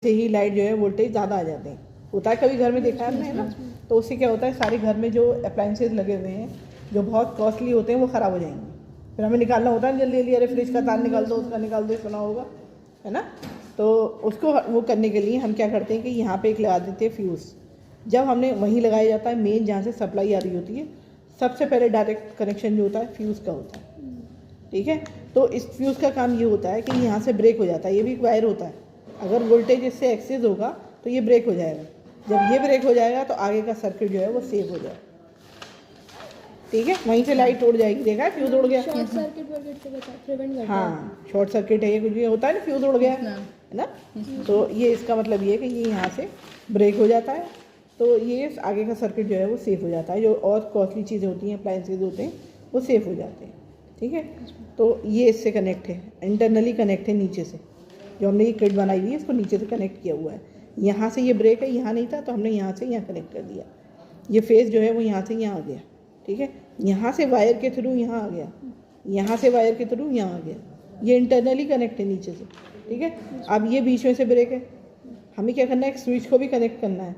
से ही लाइट जो है वोल्टेज ज़्यादा आ जाते हैं। होता है कभी घर में देखा है आपने, है ना। तो उससे क्या होता है, सारे घर में जो अप्लाइंसेज लगे हुए हैं जो बहुत कॉस्टली होते हैं वो ख़राब हो जाएंगे। फिर हमें निकालना होता है जल्दी जल्दी, अरे फ्रिज का तार निकाल दो, उसका निकाल दो, सुना होगा, है ना। तो उसको वो करने के लिए हम क्या करते हैं कि यहाँ पे एक लगा देते हैं फ्यूज़। जब हमने वहीं लगाया जाता है मेन जहाँ से सप्लाई आ रही होती है, सबसे पहले डायरेक्ट कनेक्शन जो होता है फ्यूज़ का होता है, ठीक है। तो इस फ्यूज़ का काम ये होता है कि यहाँ से ब्रेक हो जाता है, ये भी एक वायर होता है, अगर वोल्टेज इससे एक्सेस होगा तो ये ब्रेक हो जाएगा। जब ये ब्रेक हो जाएगा तो आगे का सर्किट जो है वो सेव हो जाएगा, ठीक है। वहीं से लाइट उड़ जाएगी, देखा है फ्यूज़ उड़ गया, शॉर्ट सर्किट से प्रिवेंट करता है। हाँ शॉर्ट सर्किट है, ये कुछ भी होता है ना, फ्यूज़ उड़ गया है ना। तो ये इसका मतलब ये है कि ये यहाँ से ब्रेक हो जाता है, तो ये आगे का सर्किट जो है वो सेफ हो जाता है। जो और कॉस्टली चीज़ें होती हैं, अप्लाइंसेज होते हैं, वो सेफ हो जाते हैं, ठीक है। तो ये इससे कनेक्ट है, इंटरनली कनेक्ट है नीचे से। जो हमने ये किट बनाई हुई है इसको नीचे से कनेक्ट किया हुआ है। यहाँ से ये ब्रेक है, यहाँ नहीं था तो हमने यहाँ से यहाँ कनेक्ट कर दिया। ये फेस जो है वो यहाँ से यहाँ आ गया, ठीक है। यहाँ से वायर के थ्रू यहाँ आ गया, यहाँ से वायर के थ्रू यहाँ आ गया। ये इंटरनली कनेक्ट है नीचे से, ठीक है। अब ये बीच में से ब्रेक है, हमें क्या करना है, एक स्विच को भी कनेक्ट करना है।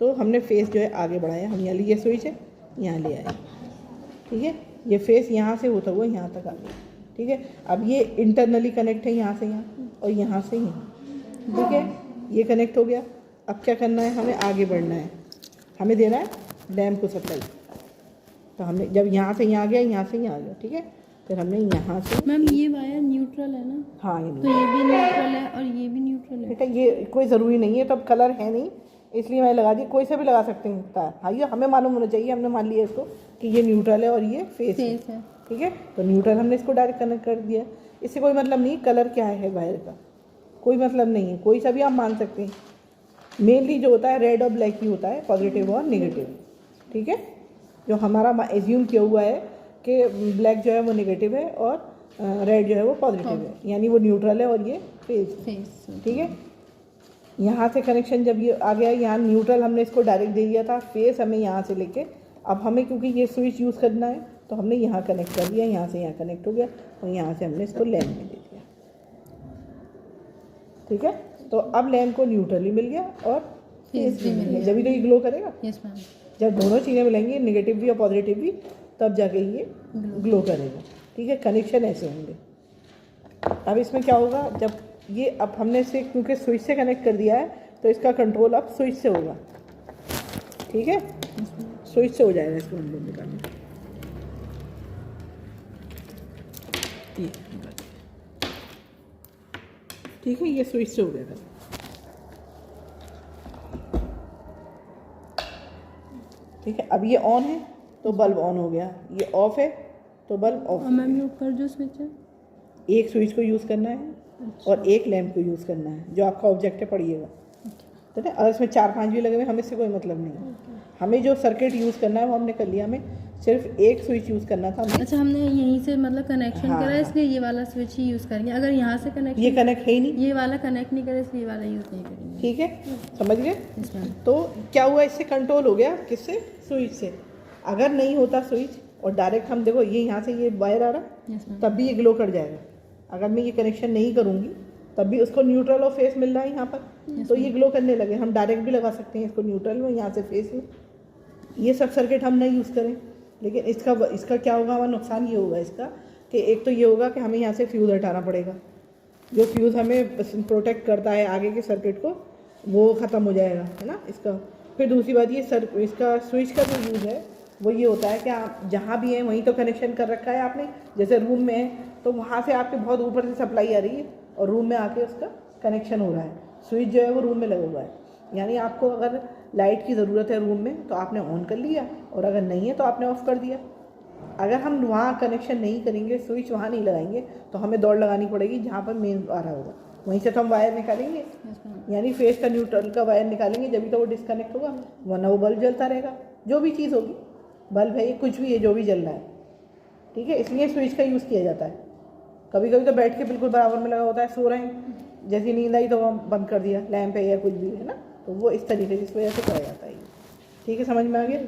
तो हमने फेस जो है आगे बढ़ाया, हम यहाँ लिए स्विच है, यहाँ ले आए, ठीक है। ये फेस यहाँ से होता हुआ यहाँ तक आ गया, ठीक है। अब ये इंटरनली कनेक्ट है यहाँ से यहाँ और यहाँ से यहाँ, ठीक है। ये कनेक्ट हो गया। अब क्या करना है, हमें आगे बढ़ना है, हमें देना है लैम्प को सप्लाई। तो हमने जब यहाँ से यहाँ आ गया, यहाँ से यहाँ आ गया, ठीक है। फिर हमने यहाँ से, मैम ये वायर न्यूट्रल है ना। हाँ ये तो ये भी न्यूट्रल है और ये भी न्यूट्रल है। बेटा ये कोई ज़रूरी नहीं है, तो अब कलर है नहीं इसलिए मैंने लगा दी, कोई से भी लगा सकते हैं तार। हाँ ये हमें मालूम होना चाहिए, हमने मान लिया इसको कि ये न्यूट्रल है और ये फेस है, ठीक है। तो न्यूट्रल हमने इसको डायरेक्ट कनेक्ट कर दिया। इससे कोई मतलब नहीं कलर क्या है वायर का, कोई मतलब नहीं है, कोई सा भी आप मान सकते हैं। मेनली जो होता है रेड और ब्लैक ही होता है, पॉजिटिव और नेगेटिव, ठीक है। जो हमारा एज्यूम किया हुआ है कि ब्लैक जो है वो नेगेटिव है और रेड जो है वो पॉजिटिव है, यानी वो न्यूट्रल है और ये फेस, ठीक है। यहाँ से कनेक्शन जब ये आ गया, यहाँ न्यूट्रल हमने इसको डायरेक्ट दे दिया था, फेस हमें यहाँ से लेके, अब हमें क्योंकि ये स्विच यूज़ करना है तो हमने यहाँ कनेक्ट कर दिया, यहाँ से यहाँ कनेक्ट हो गया और यहाँ से हमने इसको लैम्प में दे दिया, ठीक है। तो अब लैम्प को न्यूट्रली मिल गया और फेस भी मिल गया, जब तो ये ग्लो करेगा। Yes ma'am. जब दोनों चीज़ें मिलेंगी, नेगेटिव भी और पॉजिटिव भी, तब जाके ये ग्लो करेगा, ठीक है। कनेक्शन ऐसे होंगे। अब इसमें क्या होगा, जब ये अब हमने इसे क्योंकि स्विच से कनेक्ट कर दिया है तो इसका कंट्रोल अब स्विच से होगा, ठीक है। स्विच से हो जाएगा इसको हम लोग निकालने, ठीक है। ये स्विच से हो गया था, ठीक है। अब ये ऑन है तो बल्ब ऑन हो गया, ये ऑफ है तो बल्ब ऑफ। मैम ये ऊपर जो स्विच है, एक स्विच को यूज़ करना है और एक लैंप को यूज़ करना है, जो आपका ऑब्जेक्ट है पढ़िएगा, ठीक है। अगर इसमें 4-5 भी लगे हुए हमें इससे कोई मतलब नहीं है। हमें जो सर्किट यूज़ करना है वो हमने कर लिया, हमें सिर्फ एक स्विच यूज़ करना था हमें। अच्छा हमने यहीं से मतलब कनेक्शन करा, इसलिए ये वाला स्विच ही यूज़ करेंगे। अगर यहाँ से कनेक्ट, ये कनेक्ट है ही नहीं, ये वाला कनेक्ट नहीं करे इसलिए ये वाला यूज़ नहीं करेंगे, ठीक है। समझ गए। Yes ma'am. तो क्या हुआ, इससे कंट्रोल हो गया, किससे, स्विच से। अगर नहीं होता स्विच और डायरेक्ट हम देखो ये यहाँ से ये वायर आ रहा, तब भी ये ग्लो कर जाएगा। अगर मैं ये कनेक्शन नहीं करूँगी तब भी उसको न्यूट्रल और फेस मिल रहा है यहाँ पर, तो ये ग्लो करने लगे। हम डायरेक्ट भी लगा सकते हैं इसको न्यूट्रल में, यहाँ से फेस में। ये सब सर्किट हम नहीं यूज़ करें, लेकिन इसका क्या होगा, हमारा नुकसान ये होगा इसका कि एक तो ये होगा कि हमें यहाँ से फ्यूज़ हटाना पड़ेगा, जो फ्यूज़ हमें प्रोटेक्ट करता है आगे के सर्किट को, वो ख़त्म हो जाएगा, है ना इसका। फिर दूसरी बात ये इसका स्विच का जो यूज़ है वो ये होता है कि आप जहाँ भी हैं वहीं तो कनेक्शन कर रखा है आपने। जैसे रूम में है तो वहाँ से आपके बहुत ऊपर से सप्लाई आ रही है और रूम में आके उसका कनेक्शन हो रहा है। स्विच जो है वो रूम में लगा हुआ है, यानी आपको अगर लाइट की ज़रूरत है रूम में तो आपने ऑन कर लिया, और अगर नहीं है तो आपने ऑफ़ कर दिया। अगर हम वहाँ कनेक्शन नहीं करेंगे, स्विच वहाँ नहीं लगाएंगे, तो हमें दौड़ लगानी पड़ेगी जहाँ पर मेन आ रहा होगा, वहीं से तो हम वायर निकालेंगे, यानी फेस का न्यूट्रल का वायर निकालेंगे, जब भी तो वो डिस्कनेक्ट होगा, वरना वो बल्ब जलता रहेगा। जो भी चीज़ होगी, बल्ब है ये, कुछ भी है जो भी जल रहा है, ठीक है। इसलिए स्विच का यूज़ किया जाता है। कभी कभी तो बैठ के बिल्कुल बराबर में लगा होता है, सो रहे हैं, जैसी नींद आई तो वो बंद कर दिया, लैंप है या कुछ भी है ना, तो वो इस तरीके से इस वजह से करा जाता है, ठीक है। समझ में आ गया।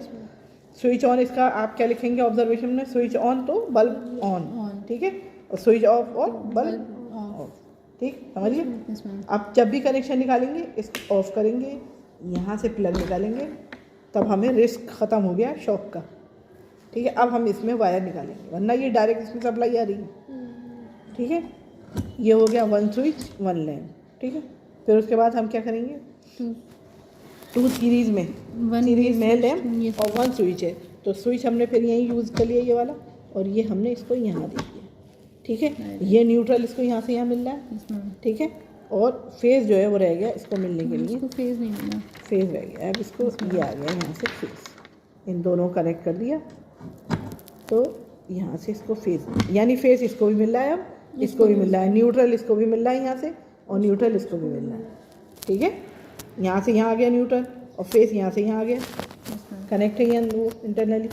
स्विच ऑन, इसका आप क्या लिखेंगे ऑब्जर्वेशन में, स्विच ऑन तो बल्ब ऑन, ठीक है, और स्विच ऑफ और बल्ब ऑफ, ठीक, समझिए। Yes ma'am. अब जब भी कनेक्शन निकालेंगे इसको ऑफ करेंगे, यहाँ से प्लग निकालेंगे, तब हमें रिस्क ख़त्म हो गया शॉक का। ठीक है, अब हम इसमें वायर निकालेंगे, वरना ये डायरेक्ट इसमें सप्लाई आ रही है। ठीक है, ये हो गया 1 स्विच 1 लैम्प। ठीक है, फिर उसके बाद हम क्या करेंगे, 2 सीरीज़ में, सीरीज़ में है लैम्प और 1 स्विच है, तो स्विच हमने फिर यहीं यूज़ कर लिया ये वाला, और ये हमने इसको यहाँ दे दिया। ठीक है, ये न्यूट्रल इसको यहाँ से यहाँ मिल रहा है। Yes ma'am. ठीक है, और फेज़ जो है वो रह गया इसको मिलने के लिए, इसको फेज नहीं मिला। फेज़ रह गया। अब इसको ये आ गया यहाँ से फेज़, इन दोनों कनेक्ट कर दिया, तो यहाँ से इसको फेज़, यानी फेज़ इसको भी मिल रहा है, अब इसको भी मिल रहा है, न्यूट्रल इसको भी मिल रहा है यहाँ से, और न्यूट्रल इसको भी मिल रहा है। ठीक है, यहाँ से यहाँ आ गया न्यूट्रल, और फेज़ यहाँ से यहाँ आ गया, कनेक्ट है यहाँ वो इंटरनली।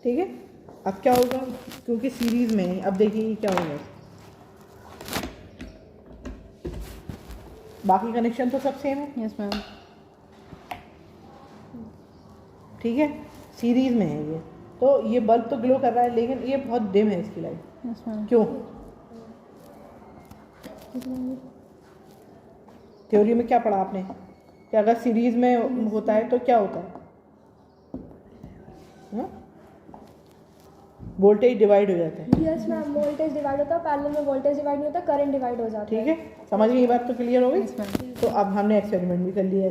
ठीक है, अब क्या होगा, क्योंकि सीरीज़ में है, अब देखिए क्या होगा, बाकी कनेक्शन तो सब सेम है। Yes ma'am. ठीक है, सीरीज़ में है ये, तो ये बल्ब तो ग्लो कर रहा है, लेकिन ये बहुत डिम है इसकी लाइट। Yes ma'am. क्यों, थ्योरी में क्या पढ़ा आपने कि अगर सीरीज़ में होता है तो क्या होता है, वोल्टेज डिवाइड हो जाता है। यस मैम, वोल्टेज डिवाइड होता है, पैरेलल में वोल्टेज डिवाइड नहीं होता, करंट डिवाइड हो जाता है। ठीक है, समझ गई ये बात, तो क्लियर हो गई। Yes ma'am. तो अब हमने एक्सपेरिमेंट भी कर लिया है।